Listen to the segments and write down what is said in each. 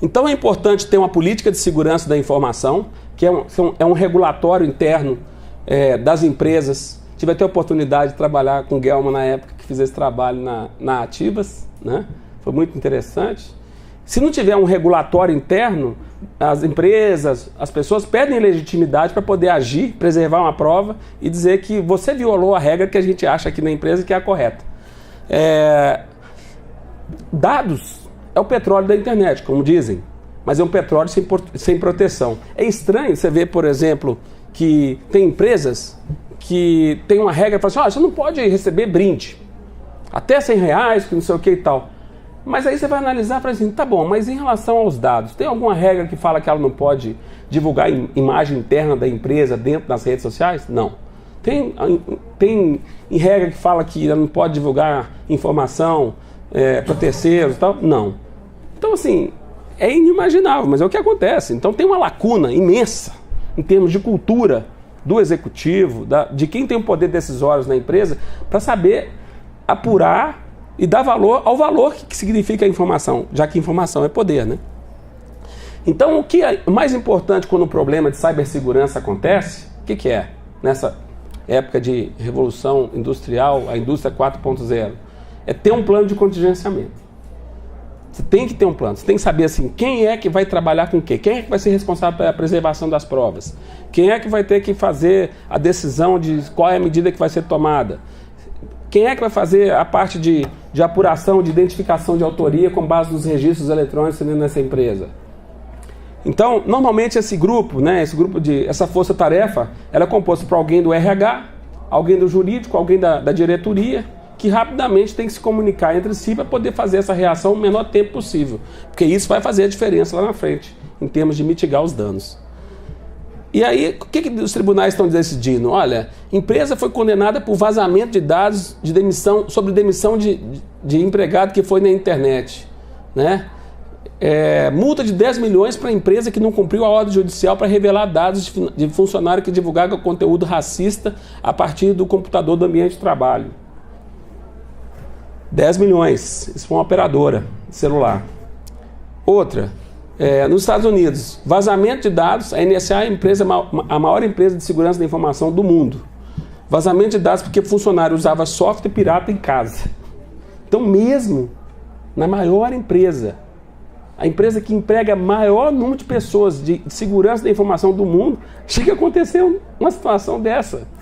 Então é importante ter uma política de segurança da informação, que é um regulatório interno das empresas. Tive até a oportunidade de trabalhar com o Guelma na época que fiz esse trabalho na Ativas, né? Foi muito interessante. Se não tiver um regulatório interno, as empresas, as pessoas perdem legitimidade para poder agir, preservar uma prova e dizer que você violou a regra que a gente acha aqui na empresa que é a correta. Dados é o petróleo da internet, como dizem, mas é um petróleo sem proteção. É estranho você ver, por exemplo, que tem empresas que tem uma regra que fala assim, você não pode receber brinde, até R$100, que não sei o que e tal. Mas aí você vai analisar e fala assim, tá bom, mas em relação aos dados, tem alguma regra que fala que ela não pode divulgar imagem interna da empresa dentro das redes sociais? Não. Tem regra que fala que ela não pode divulgar informação para terceiros e tal? Não. Então, assim, é inimaginável, mas é o que acontece. Então tem uma lacuna imensa em termos de cultura do executivo, de quem tem o poder decisório na empresa, para saber apurar e dar valor ao valor que significa a informação, já que informação é poder, né? Então, o que é mais importante quando um problema de cibersegurança acontece, o que é? Nessa época de revolução industrial, a indústria 4.0, é ter um plano de contingenciamento. Você tem que ter um plano, você tem que saber assim, quem é que vai trabalhar com o quê? Quem é que vai ser responsável pela preservação das provas? Quem é que vai ter que fazer a decisão de qual é a medida que vai ser tomada? Quem é que vai fazer a parte de apuração, de identificação de autoria com base nos registros eletrônicos dentro dessa empresa? Então, normalmente esse grupo, essa força-tarefa, ela é composta por alguém do RH, alguém do jurídico, alguém da diretoria, que rapidamente tem que se comunicar entre si para poder fazer essa reação no menor tempo possível. Porque isso vai fazer a diferença lá na frente, em termos de mitigar os danos. E aí, o que os tribunais estão decidindo? Olha, empresa foi condenada por vazamento de dados sobre demissão de empregado que foi na internet, né? Multa de 10 milhões para a empresa que não cumpriu a ordem judicial para revelar dados de funcionário que divulgava conteúdo racista a partir do computador do ambiente de trabalho. 10 milhões, isso foi uma operadora de celular. Outra, nos Estados Unidos, vazamento de dados, a NSA é a maior empresa de segurança da informação do mundo. Vazamento de dados porque funcionário usava software pirata em casa. Então mesmo na maior empresa, a empresa que emprega maior número de pessoas de segurança da informação do mundo, chega a acontecer uma situação dessa.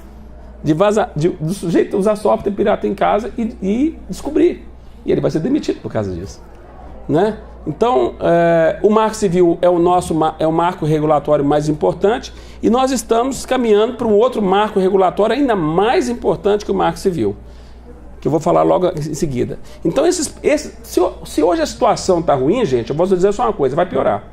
Do sujeito usar software pirata em casa e descobrir. E ele vai ser demitido por causa disso. Né? Então, o Marco Civil é o marco regulatório mais importante e nós estamos caminhando para um outro marco regulatório ainda mais importante que o Marco Civil, que eu vou falar logo em seguida. Então, se hoje a situação está ruim, gente, eu vou dizer só uma coisa, vai piorar.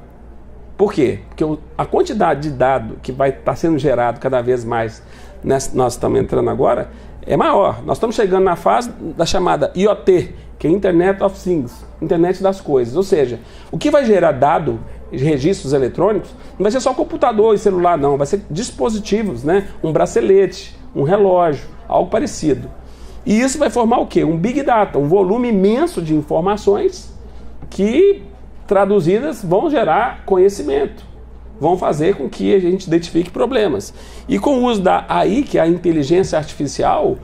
Por quê? Porque a quantidade de dado que vai estar sendo gerado cada vez mais, nós estamos entrando agora, é maior. Nós estamos chegando na fase da chamada IoT, que é Internet of Things, Internet das Coisas. Ou seja, o que vai gerar dado, registros eletrônicos, não vai ser só computador e celular, não. Vai ser dispositivos, né? Um bracelete, um relógio, algo parecido. E isso vai formar o quê? Um Big Data, um volume imenso de informações que, traduzidas, vão gerar conhecimento. Vão fazer com que a gente identifique problemas. E com o uso da AI, que é a inteligência artificial,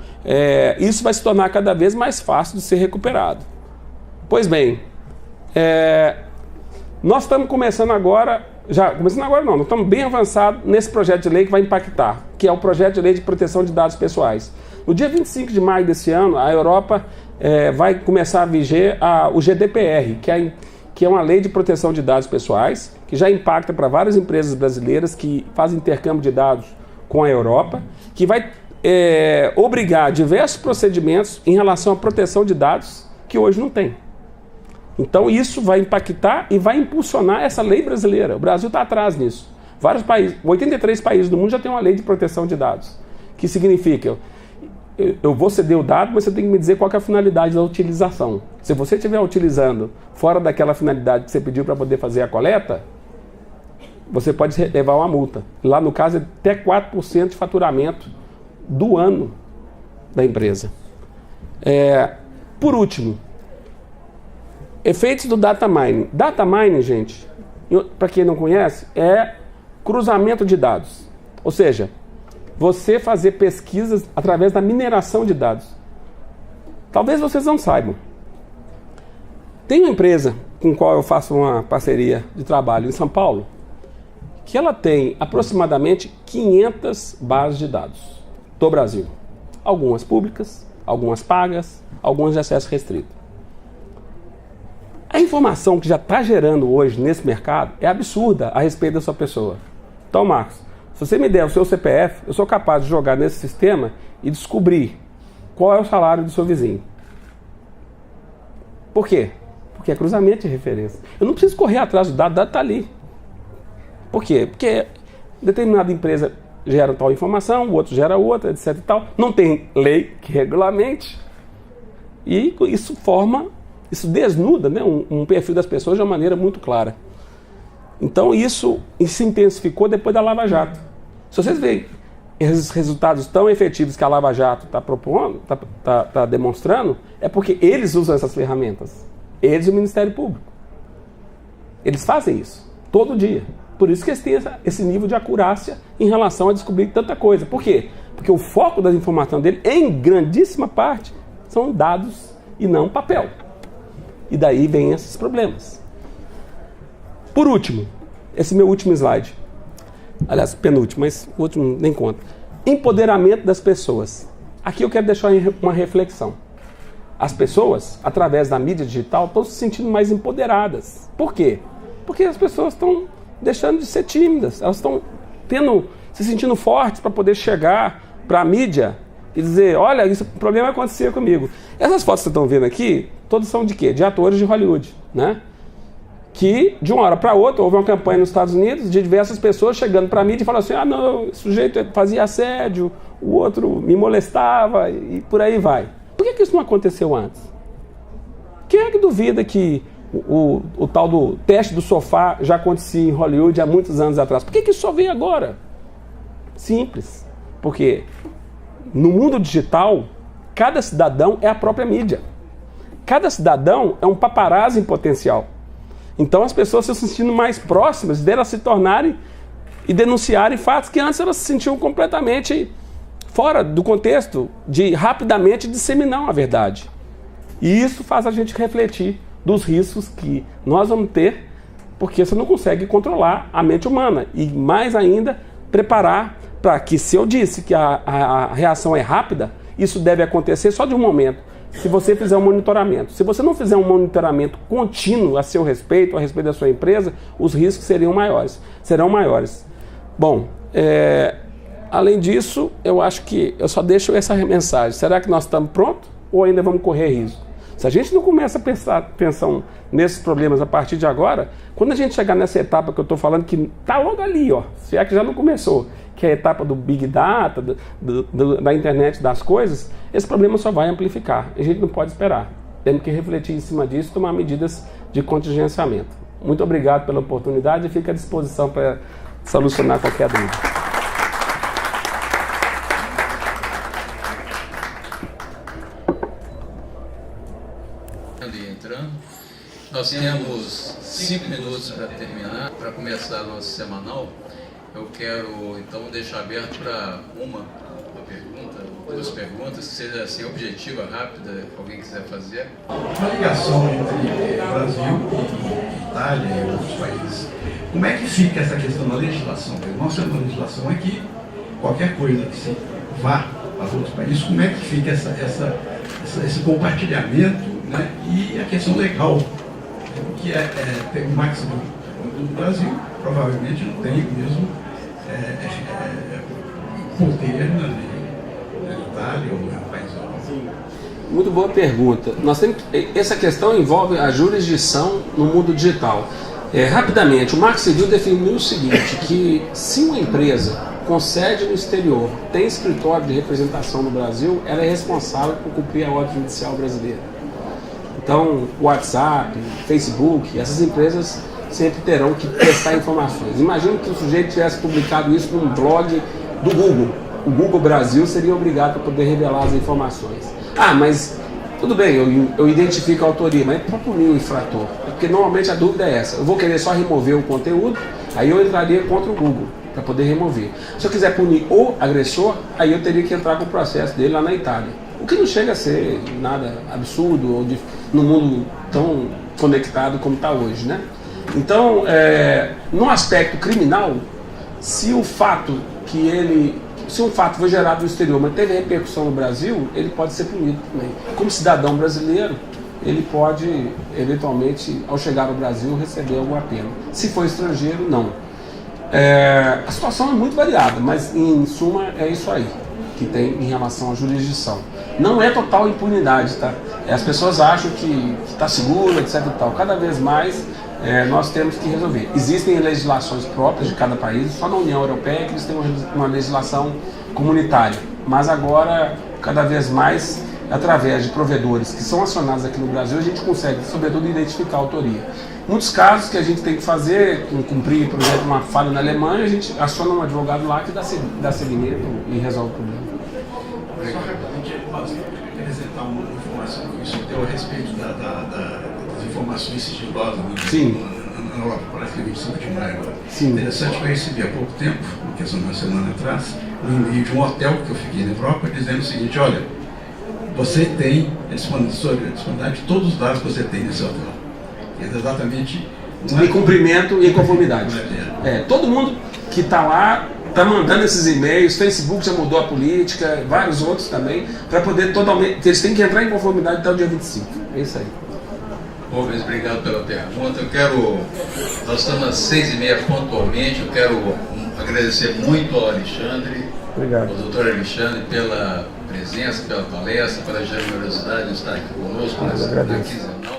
isso vai se tornar cada vez mais fácil de ser recuperado. Pois bem, nós estamos começando agora, nós estamos bem avançados nesse projeto de lei que vai impactar, que é o projeto de lei de proteção de dados pessoais. No dia 25 de maio desse ano, a Europa vai começar a viger o GDPR, que é uma lei de proteção de dados pessoais, que já impacta para várias empresas brasileiras que fazem intercâmbio de dados com a Europa, que vai obrigar diversos procedimentos em relação à proteção de dados que hoje não tem. Então isso vai impactar e vai impulsionar essa lei brasileira. O Brasil está atrás nisso. Vários países, 83 países do mundo já tem uma lei de proteção de dados, que significa... Eu vou ceder o dado, mas você tem que me dizer qual que é a finalidade da utilização. Se você estiver utilizando fora daquela finalidade que você pediu para poder fazer a coleta, você pode levar uma multa. Lá no caso é até 4% de faturamento do ano da empresa. Por último, efeitos do data mining. Data mining, gente, para quem não conhece, é cruzamento de dados. Ou seja, você fazer pesquisas através da mineração de dados. Talvez vocês não saibam. Tem uma empresa com a qual eu faço uma parceria de trabalho em São Paulo, que ela tem aproximadamente 500 bases de dados do Brasil. Algumas públicas, algumas pagas, algumas de acesso restrito. A informação que já está gerando hoje nesse mercado é absurda a respeito da sua pessoa. Então, Marcos, se você me der o seu CPF, eu sou capaz de jogar nesse sistema e descobrir qual é o salário do seu vizinho. Por quê? Porque é cruzamento de referência. Eu não preciso correr atrás do dado, o dado está ali. Por quê? Porque determinada empresa gera tal informação, o outro gera outra, etc. e tal. Não tem lei que regulamente. E isso desnuda, né, um perfil das pessoas de uma maneira muito clara. Então isso se intensificou depois da Lava Jato. Se vocês veem esses resultados tão efetivos que a Lava Jato está propondo, está demonstrando, é porque eles usam essas ferramentas. Eles e o Ministério Público. Eles fazem isso todo dia. Por isso que eles têm esse nível de acurácia em relação a descobrir tanta coisa. Por quê? Porque o foco da informação dele, em grandíssima parte, são dados e não papel. E daí vem esses problemas. Por último, esse meu último slide. Aliás, penúltimo, mas o último nem conta. Empoderamento das pessoas. Aqui eu quero deixar uma reflexão. As pessoas, através da mídia digital, estão se sentindo mais empoderadas. Por quê? Porque as pessoas estão deixando de ser tímidas. Elas estão se sentindo fortes para poder chegar para a mídia e dizer, olha, esse problema acontecia comigo. Essas fotos que vocês estão vendo aqui, todas são de quê? De atores de Hollywood, né? Que, de uma hora para outra, houve uma campanha nos Estados Unidos de diversas pessoas chegando para a mídia e falando assim, ah, não, esse sujeito fazia assédio, o outro me molestava e por aí vai. Por que isso não aconteceu antes? Quem é que duvida que o tal do teste do sofá já acontecia em Hollywood há muitos anos atrás? Por que isso só veio agora? Simples. Porque no mundo digital, cada cidadão é a própria mídia. Cada cidadão é um paparazzi em potencial. Então as pessoas se sentindo mais próximas delas se tornarem e denunciarem fatos que antes elas se sentiam completamente fora do contexto de rapidamente disseminar a verdade. E isso faz a gente refletir dos riscos que nós vamos ter, porque você não consegue controlar a mente humana. E mais ainda, preparar para que, se eu disse que a reação é rápida, isso deve acontecer só de um momento. Se você fizer um monitoramento. Se você não fizer um monitoramento contínuo a seu respeito, a respeito da sua empresa, os riscos serão maiores. Bom, além disso, eu acho que eu só deixo essa mensagem. Será que nós estamos prontos ou ainda vamos correr risco? Se a gente não começa a pensar nesses problemas a partir de agora, quando a gente chegar nessa etapa que eu estou falando, que está logo ali, ó, se é que já não começou, que é a etapa do Big Data, da internet das coisas, esse problema só vai amplificar. A gente não pode esperar. Temos que refletir em cima disso e tomar medidas de contingenciamento. Muito obrigado pela oportunidade e fico à disposição para solucionar qualquer dúvida. Entrando. Nós temos 5 minutos para terminar, para começar a nossa semanal. Eu quero então deixar aberto para uma pergunta, 2 perguntas, que seja assim objetiva, rápida, que alguém quiser fazer. A ligação entre Brasil e Itália e outros países, como é que fica essa questão da legislação? Porque nós temos uma legislação aqui, qualquer coisa que se vá para outros países, como é que fica esse compartilhamento, né? E a questão legal, que tem o máximo do Brasil, provavelmente não tem o mesmo poder na Itália ou no país. Muito boa pergunta. Essa questão envolve a jurisdição no mundo digital. Rapidamente, o Marco Civil definiu o seguinte, que se uma empresa com sede no exterior tem escritório de representação no Brasil, ela é responsável por cumprir a ordem judicial brasileira. Então, WhatsApp, Facebook, essas empresas sempre terão que prestar informações. Imagina que o sujeito tivesse publicado isso num blog do Google. O Google Brasil seria obrigado a poder revelar as informações. Ah, mas tudo bem, eu identifico a autoria, mas para punir o infrator. Porque normalmente a dúvida é essa. Eu vou querer só remover o conteúdo, aí eu entraria contra o Google para poder remover. Se eu quiser punir o agressor, aí eu teria que entrar com o processo dele lá na Itália. O que não chega a ser nada absurdo ou no mundo tão conectado como está hoje, né? Então, no aspecto criminal, se um fato foi gerado no exterior, mas teve repercussão no Brasil, ele pode ser punido também. Como cidadão brasileiro, ele pode, eventualmente, ao chegar ao Brasil, receber alguma pena. Se for estrangeiro, não. A situação é muito variada, mas, em suma, é isso aí que tem em relação à jurisdição. Não é total impunidade, tá? As pessoas acham que está seguro, etc. e tal. Cada vez mais nós temos que resolver. Existem legislações próprias de cada país, só na União Europeia que eles têm uma legislação comunitária. Mas agora, cada vez mais, através de provedores que são acionados aqui no Brasil, a gente consegue, sobretudo, identificar a autoria. Muitos casos que a gente tem que fazer, cumprir, por exemplo, uma falha na Alemanha, a gente aciona um advogado lá que dá seguimento e resolve o problema. Só rapidamente, posso apresentar uma informação que o senhor deu a respeito das informações sigilosas na Europa, parece que é 25 de maio agora. Sim. Interessante que eu recebi há pouco tempo, questão de uma semana atrás, um e-mail de um hotel que eu fiquei na Europa, dizendo o seguinte: olha, você tem a disponibilidade de todos os dados que você tem nesse hotel. É exatamente em cumprimento e em conformidade. Todo mundo que está lá está mandando esses e-mails, Facebook já mudou a política, vários outros também, para poder totalmente. Eles têm que entrar em conformidade até o dia 25. É isso aí. Rubens, obrigado pela pergunta. Nós estamos às 6h30 pontualmente. Eu quero agradecer muito ao Alexandre, obrigado, ao doutor Alexandre, pela presença, pela palestra, pela generosidade de estar aqui conosco nessa quinzenal.